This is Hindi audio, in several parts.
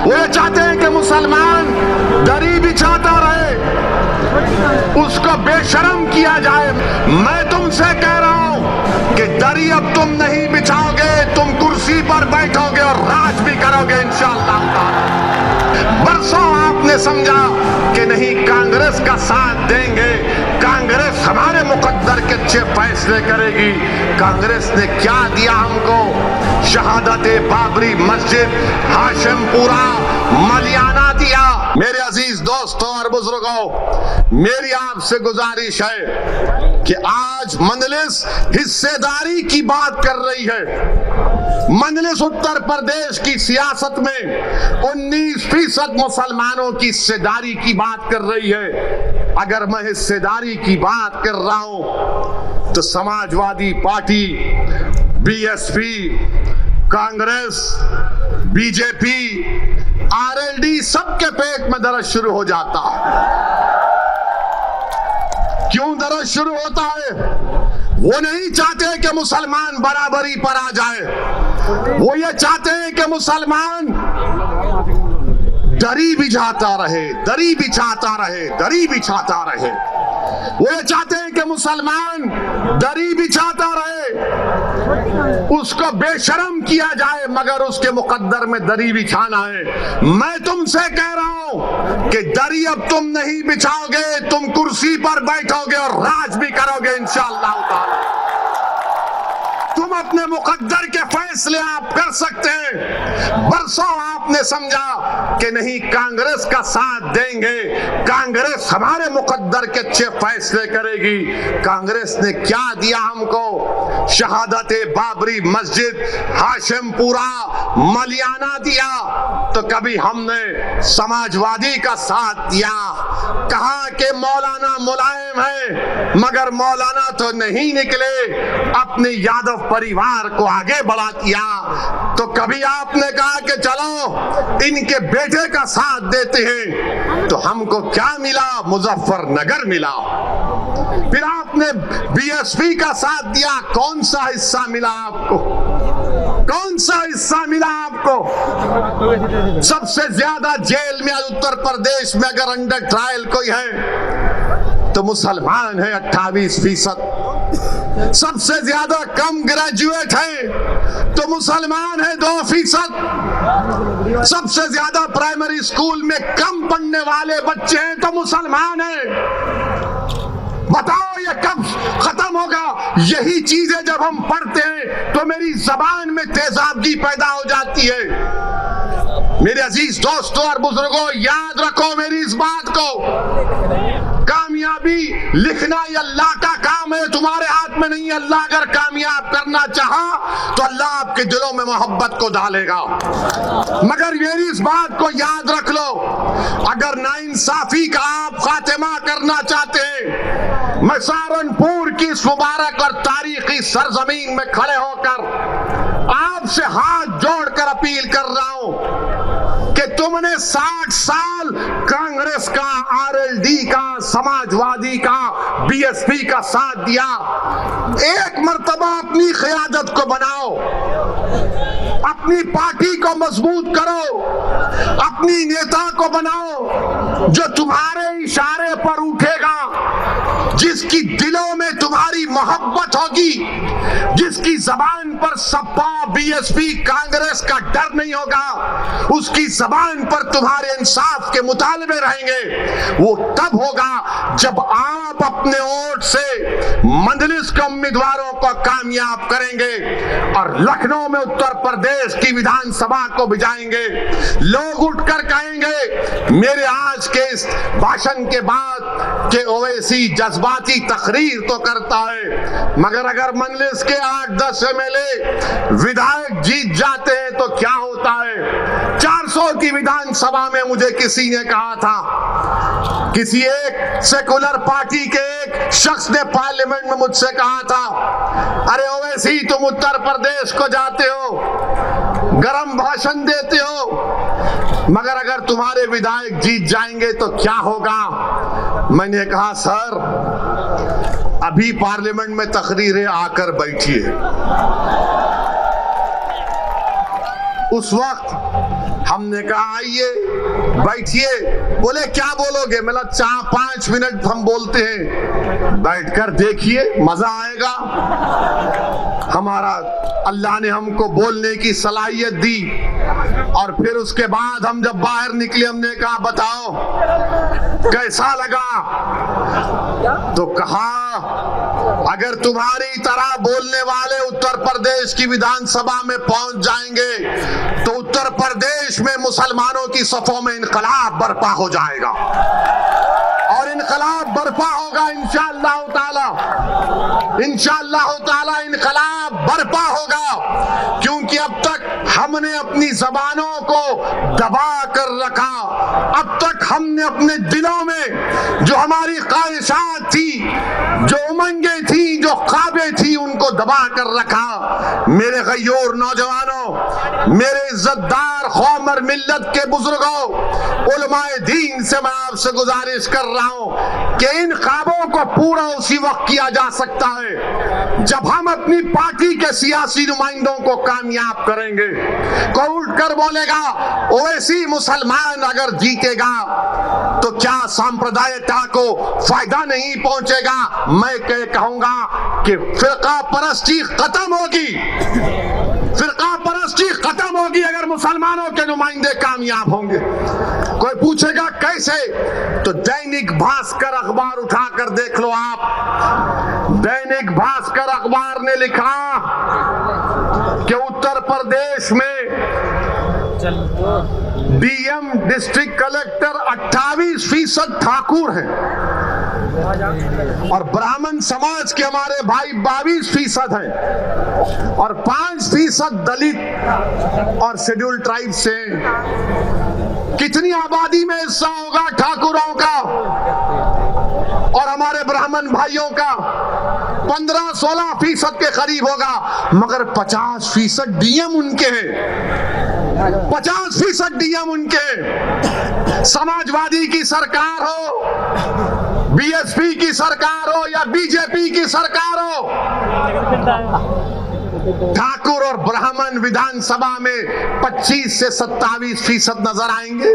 वो ये चाहते हैं कि मुसलमान दरी बिछाता रहे, उसको बेशर्म किया जाए। मैं तुमसे कह रहा हूं कि दरी अब तुम नहीं बिछाओगे, तुम कुर्सी पर बैठोगे और राज भी करोगे इंशाअल्लाह ताला। बरसों आपने समझा कि नहीं कांग्रेस का साथ देंगे, कांग्रेस हमारे मुकद्दर के अच्छे फैसले करेगी। कांग्रेस ने क्या दिया हमको? शहादत बाबरी मस्जिद, हाशिमपुरा, मलियाना दिया। मेरे अजीज दोस्तों और बुजुर्गों, मेरी आपसे गुजारिश है कि आज मजलिस हिस्सेदारी की बात कर रही है। मजलिस उत्तर प्रदेश की सियासत में 19% मुसलमानों की हिस्सेदारी की बात कर रही है। अगर मैं हिस्सेदारी की बात कर रहा हूं तो Samajwadi party, BSP, Congress, BJP, RLD सबके पेट में दर्द शुरू हो जाता है। क्यों दर्द शुरू होता है? वो नहीं चाहते कि मुसलमान बराबरी पर आ जाए, वो ये चाहते हैं कि मुसलमान दरी बिछाता रहे, दरी बिछाता रहे, दरी बिछाता रहे। वो ये चाहते हैं कि मुसलमान दरी बिछाता रहे, उसको बेशर्म किया जाए, मगर उसके मुकद्दर में दरी बिछाना है। मैं तुमसे कह रहा हूं कि दरी अब तुम नहीं बिछाओगे, तुम कुर्सी पर बैठोगे और राज भी करोगे इंशाअल्लाह ताला। तुम अपने मुकद्दर के फैसले आप कर सकते हैं। बरसों आपने समझा कि नहीं कांग्रेस का साथ देंगे, कांग्रेस हमारे मुकद्दर के अच्छे फैसले करेगी। कांग्रेस ने क्या दिया हमको? शहादत बाबरी मस्जिद, हाशिमपुरा, मलियाना दिया। तो कभी हमने समाजवादी का साथ दिया, कहा कि मौलाना मुलायम है, मगर मौलाना तो नहीं निकले, अपने यादव परिवार को आगे बढ़ा दिया। तो कभी आपने कहा कि चलो इनके बेटे का साथ देते हैं, तो हमको क्या मिला? मुजफ्फरनगर मिला। फिर आपने बीएसपी का साथ दिया, कौन सा हिस्सा मिला आपको? कौन सा हिस्सा मिला आपको? सबसे ज्यादा जेल में उत्तर प्रदेश में अगर अंडर ट्रायल कोई है तो मुसलमान है 28%। सबसे ज्यादा कम ग्रेजुएट है तो मुसलमान है 2%। सबसे ज्यादा प्राइमरी स्कूल में कम पढ़ने वाले बच्चे हैं तो मुसलमान है। बताओ ये कब खत्म होगा? यही चीजें जब हम पढ़ते हैं तो मेरी जबान में तेजाबगी पैदा हो जाती है। मेरे अजीज दोस्तों और बुजुर्गों, याद रखो मेरी इस बात को, कामयाबी लिखना ये अल्लाह का काम है, तुम्हारे हाथ में नहीं है। अल्लाह अगर कामयाब करना चाहा तो अल्लाह आपके दिलों में मोहब्बत को डालेगा। मगर मेरी इस बात को याद रख लो, अगर नाइंसाफी का आप खात्मा करना चाहते हैं, मैं सहारनपुर की इस मुबारक और तारीखी सरजमीन में खड़े होकर आपसे हाथ जोड़कर अपील कर रहा हूं कि तुमने 60 साल कांग्रेस का, आरएलडी का, समाजवादी का, बीएसपी का साथ दिया। एक मर्तबा अपनी क़यादत को बनाओ, अपनी पार्टी को मजबूत करो, अपनी नेता को बनाओ जो तुम्हारे इशारे पर उठेगा, जिसकी दिलों में तुम्हारी मोहब्बत होगी, जिसकी जबान पर सपा, बीएसपी, कांग्रेस का डर नहीं होगा, उसकी जबान पर तुम्हारे इंसाफ के मुतालबे रहेंगे। वो तब होगा जब आप अपने वोट से मजलिस के उम्मीदवारों को कामयाब करेंगे और लखनऊ में उत्तर प्रदेश की विधानसभा को भिजाएंगे। लोग उठकर कहेंगे मेरे आज के इस भाषण के बाद कि ओवैसी जज्बाती तकरीर तो करता है, मगर अगर मजलिस के 8-10 एमएलए विधायक जीत जाते हैं तो क्या होता है? 400 की विधानसभा में मुझे किसी ने कहा था, किसी एक सेकुलर पार्टी के एक शख्स ने पार्लियामेंट में मुझसे कहा था, अरे ओवैसी तुम उत्तर प्रदेश को जाते हो, गरम भाषण देते हो, मगर अगर तुम्हारे विधायक जीत जाएंगे तो क्या होगा? मैंने कहा सर अभी पार्लियामेंट में तकरीरें आकर बैठिए। उस वक्त हमने कहा आइए बैठिए। बोले क्या बोलोगे? मतलब 4-5 मिनट हम बोलते हैं, बैठकर देखिए मजा आएगा। हमारा अल्लाह ने हमको बोलने की सलाहियत दी और फिर उसके बाद हम जब बाहर निकले हमने कहा बताओ कैसा लगा? तो कहा अगर तुम्हारी तरह बोलने वाले उत्तर प्रदेश की विधानसभा में पहुंच जाएंगे तो उत्तर प्रदेश में मुसलमानों की सफों में इनकलाब बर्पा हो जाएगा और इनकलाब बर्पा होगा इंशाअल्लाह ताला, इंशाअल्लाह ताला इनकलाब बर्पा होगा। क्योंकि अब तक हमने अपनी जबानों को दबा कर रखा, अब तक हमने अपने दिलों में जो हमारी ख्वाहिशात थी, जो उमंगे थी, जो ख्वाबें थी, उनको दबा कर रखा। मेरे गयूर नौजवानों, मेरे इज्जतदार कौम और मिल्लत के बुजुर्गों, उलमाए दीन से मैं आपसे गुजारिश कर रहा हूं कि इन ख्वाबों को पूरा उसी वक्त किया जा सकता है जब हम अपनी पार्टी के सियासी नुमाइंदों को कामयाब करेंगे। कोई उठकर बोलेगा ओवैसी मुसलमान अगर जीतेगा तो क्या सांप्रदायिकता को फायदा नहीं पहुंचेगा? मैं कहूंगा कि फिरका परस्ती खत्म होगी, फिरका परस्ती खत्म होगी अगर मुसलमानों के नुमाइंदे कामयाब होंगे। कोई पूछेगा कैसे? तो दैनिक भास्कर अखबार उठाकर देख लो आप। दैनिक भास्कर अखबार ने लिखा कि उत्तर प्रदेश में डीएम डिस्ट्रिक्ट कलेक्टर 28% ठाकुर हैं और ब्राह्मण समाज के हमारे भाई 22% हैं और 5% दलित और शेड्यूल ट्राइब से। कितनी आबादी में हिस्सा होगा ठाकुरों का और हमारे ब्राह्मण भाइयों का? 15-16% के करीब होगा, मगर 50% डीएम उनके हैं, 50% डीएम उनके हैं। समाजवादी की सरकार हो, बीएसपी की सरकार हो या बीजेपी की सरकार हो, ठाकुर और ब्राह्मण विधानसभा में 25 से 27% नजर आएंगे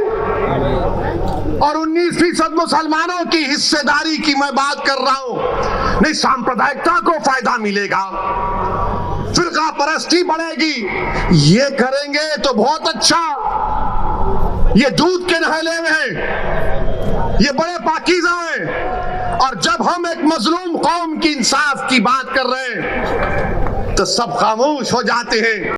और 19% मुसलमानों की हिस्सेदारी की मैं बात कर रहा हूं। नहीं, सांप्रदायिकता को फायदा मिलेगा, फिरका परस्ती बढ़ेगी। ये करेंगे तो बहुत अच्छा, ये दूध के नहले में है, ये बड़े पाकीज़ा हैं। और जब हम एक मजलूम कौम की इंसाफ की बात कर रहे हैं तो सब खामोश हो जाते हैं।